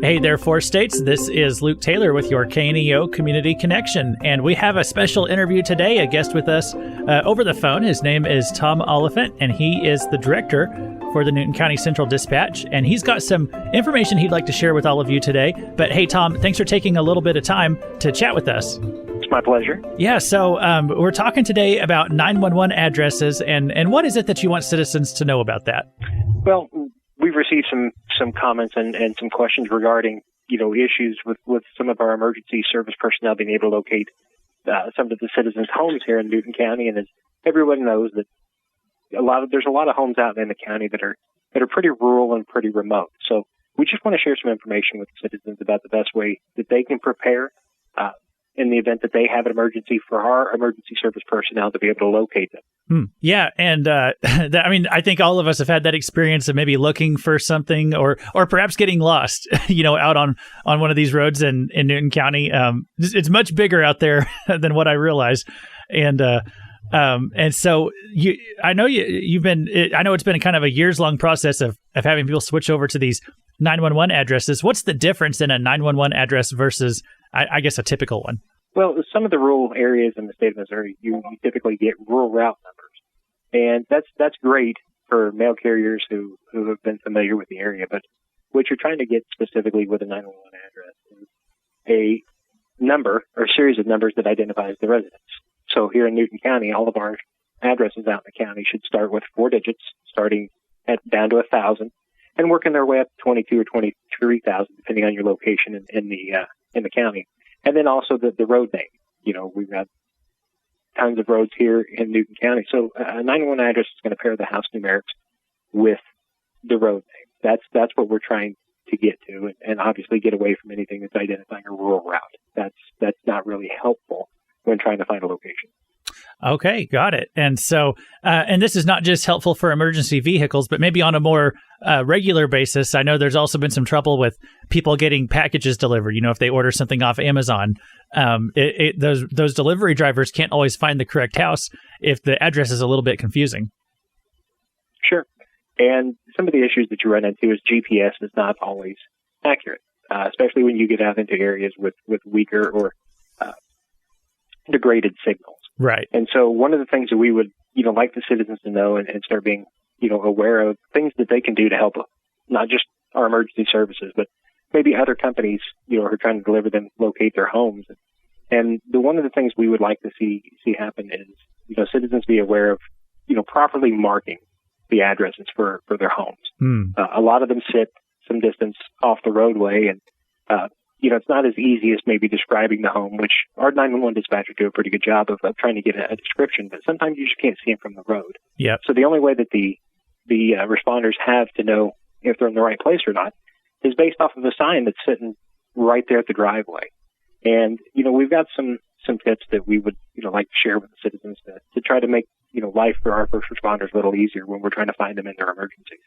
Hey there, Four States. This is Luke Taylor with your KNEO Community Connection, and we have a special interview today, a guest with us over the phone. His name is Tom Oliphant, and he is the director for the Newton County Central Dispatch, and he's got some information he'd like to share with all of you today. But hey, Tom, thanks for taking a little bit of time to chat with us. It's my pleasure. Yeah, so we're talking today about 911 addresses, and what is it that you want citizens to know about that? Well, we've received some comments and some questions regarding, issues with some of our emergency service personnel being able to locate some of the citizens' homes here in Newton County. And as everyone knows, that there's a lot of homes out in the county that are pretty rural and pretty remote. So we just want to share some information with citizens about the best way that they can prepare in the event that they have an emergency, for our emergency service personnel to be able to locate them. Yeah, and I think all of us have had that experience of maybe looking for something, or perhaps getting lost, out on one of these roads in Newton County. It's much bigger out there than what I realize, and so I know it's been kind of a years-long process of having people switch over to these 911 addresses. What's the difference in a 911 address versus, I guess, a typical one? Well, some of the rural areas in the state of Missouri, you typically get rural route numbers. And that's great for mail carriers who have been familiar with the area. But what you're trying to get specifically with a 911 address is a number or series of numbers that identifies the residents. So here in Newton County, all of our addresses out in the county should start with 4 digits, starting down to 1,000, and working their way up to 22 or 23,000, depending on your location in the county. And then also the road name. We've got tons of roads here in Newton County. So a 911 address is going to pair the house numerics with the road name. That's what we're trying to get to, and obviously get away from anything that's identifying a rural route. That's not really helpful when trying to find a location. Okay, got it. And so, and this is not just helpful for emergency vehicles, but maybe on a more regular basis. I know there's also been some trouble with people getting packages delivered. If they order something off Amazon, those delivery drivers can't always find the correct house if the address is a little bit confusing. Sure. And some of the issues that you run into is GPS is not always accurate, especially when you get out into areas with weaker or degraded signals. Right. And so one of the things that we would, like the citizens to know and start being, aware of things that they can do to help not just our emergency services, but maybe other companies, who are trying to deliver them, locate their homes. And one of the things we would like to see happen is, citizens be aware of, properly marking the addresses for their homes. A lot of them sit some distance off the roadway, and it's not as easy as maybe describing the home, which our 911 dispatchers do a pretty good job of trying to get a description, but sometimes you just can't see them from the road. Yeah. So the only way that the responders have to know if they're in the right place or not is based off of a sign that's sitting right there at the driveway. And, we've got some tips that we would, like to share with the citizens to try to make, life for our first responders a little easier when we're trying to find them in their emergencies.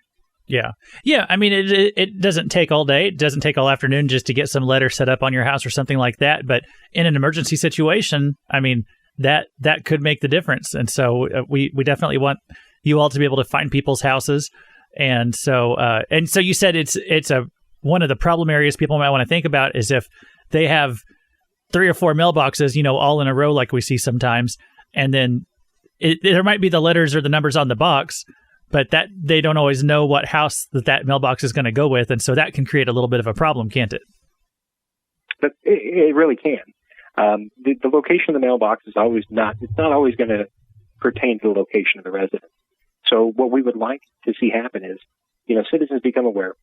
Yeah. Yeah. I mean, it doesn't take all day. It doesn't take all afternoon just to get some letters set up on your house or something like that. But in an emergency situation, I mean, that could make the difference. And so we definitely want you all to be able to find people's houses. And so you said it's one of the problem areas people might want to think about is if they have 3 or 4 mailboxes, all in a row like we see sometimes, and then there might be the letters or the numbers on the box, but that they don't always know what house that mailbox is going to go with, and so that can create a little bit of a problem, can't it? But it really can. The location of the mailbox is not always going to pertain to the location of the resident. So what we would like to see happen is, citizens become aware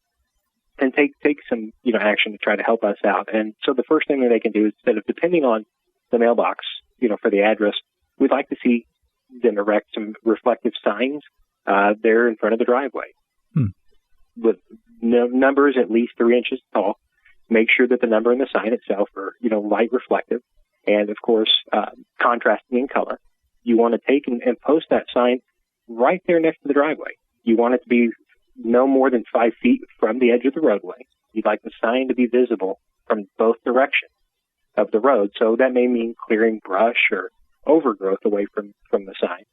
and take some action to try to help us out. And so the first thing that they can do is, instead of depending on the mailbox, for the address, we'd like to see them erect some reflective signs there in front of the driveway with numbers at least 3 inches tall. Make sure that the number and the sign itself are, light reflective, and of course, contrasting in color. You want to take and post that sign right there next to the driveway. You want it to be no more than 5 feet from the edge of the roadway. You'd like the sign to be visible from both directions of the road. So that may mean clearing brush or overgrowth away from the sign.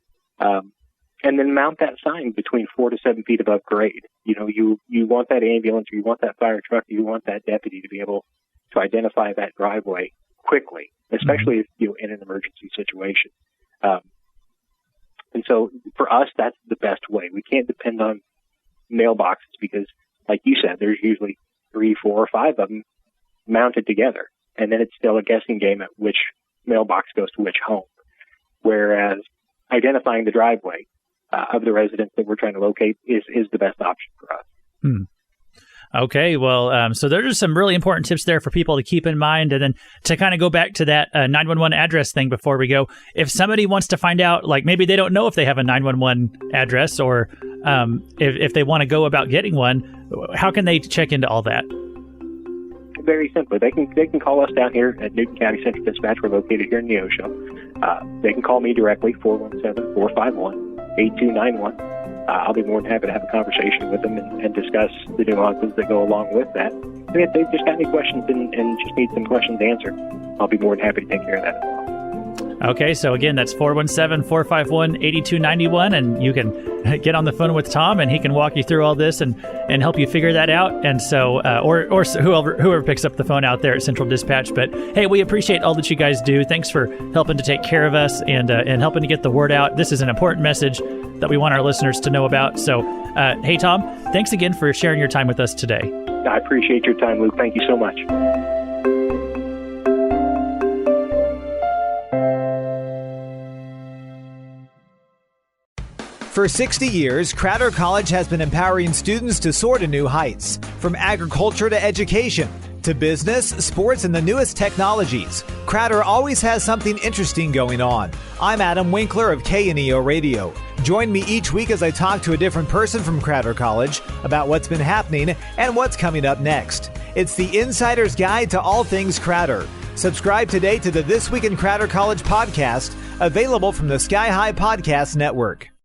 and then mount that sign between 4 to 7 feet above grade. You know, you want that ambulance, or you want that fire truck, or you want that deputy to be able to identify that driveway quickly, especially if you're in an emergency situation. And so for us, that's the best way. We can't depend on mailboxes because, like you said, there's usually 3, 4, or 5 of them mounted together. And then it's still a guessing game at which mailbox goes to which home. Whereas identifying the driveway of the residents that we're trying to locate is the best option for us. Okay, well, so there are some really important tips there for people to keep in mind. And then to kind of go back to that 911 address thing before we go, if somebody wants to find out, like maybe they don't know if they have a 911 address, or if they want to go about getting one, how can they check into all that? Very simply, they can call us down here at Newton County Central Dispatch. We're located here in Neosho. They can call me directly, 417-451-8291. I'll be more than happy to have a conversation with them and discuss the nuances that go along with that. And if they've just got any questions and just need some questions answered, I'll be more than happy to take care of that as well. Okay, so again, that's 417-451-8291, and you can get on the phone with Tom, and he can walk you through all this and help you figure that out. And so, or whoever picks up the phone out there at Central Dispatch. But hey, we appreciate all that you guys do. Thanks for helping to take care of us and helping to get the word out. This is an important message that we want our listeners to know about. So, hey, Tom, thanks again for sharing your time with us today. I appreciate your time, Luke. Thank you so much. For 60 years, Crowder College has been empowering students to soar to new heights, from agriculture to education, to business, sports, and the newest technologies. Crowder always has something interesting going on. I'm Adam Winkler of KNEO Radio. Join me each week as I talk to a different person from Crowder College about what's been happening and what's coming up next. It's the Insider's Guide to all things Crowder. Subscribe today to the This Week in Crowder College podcast, available from the Sky High Podcast Network.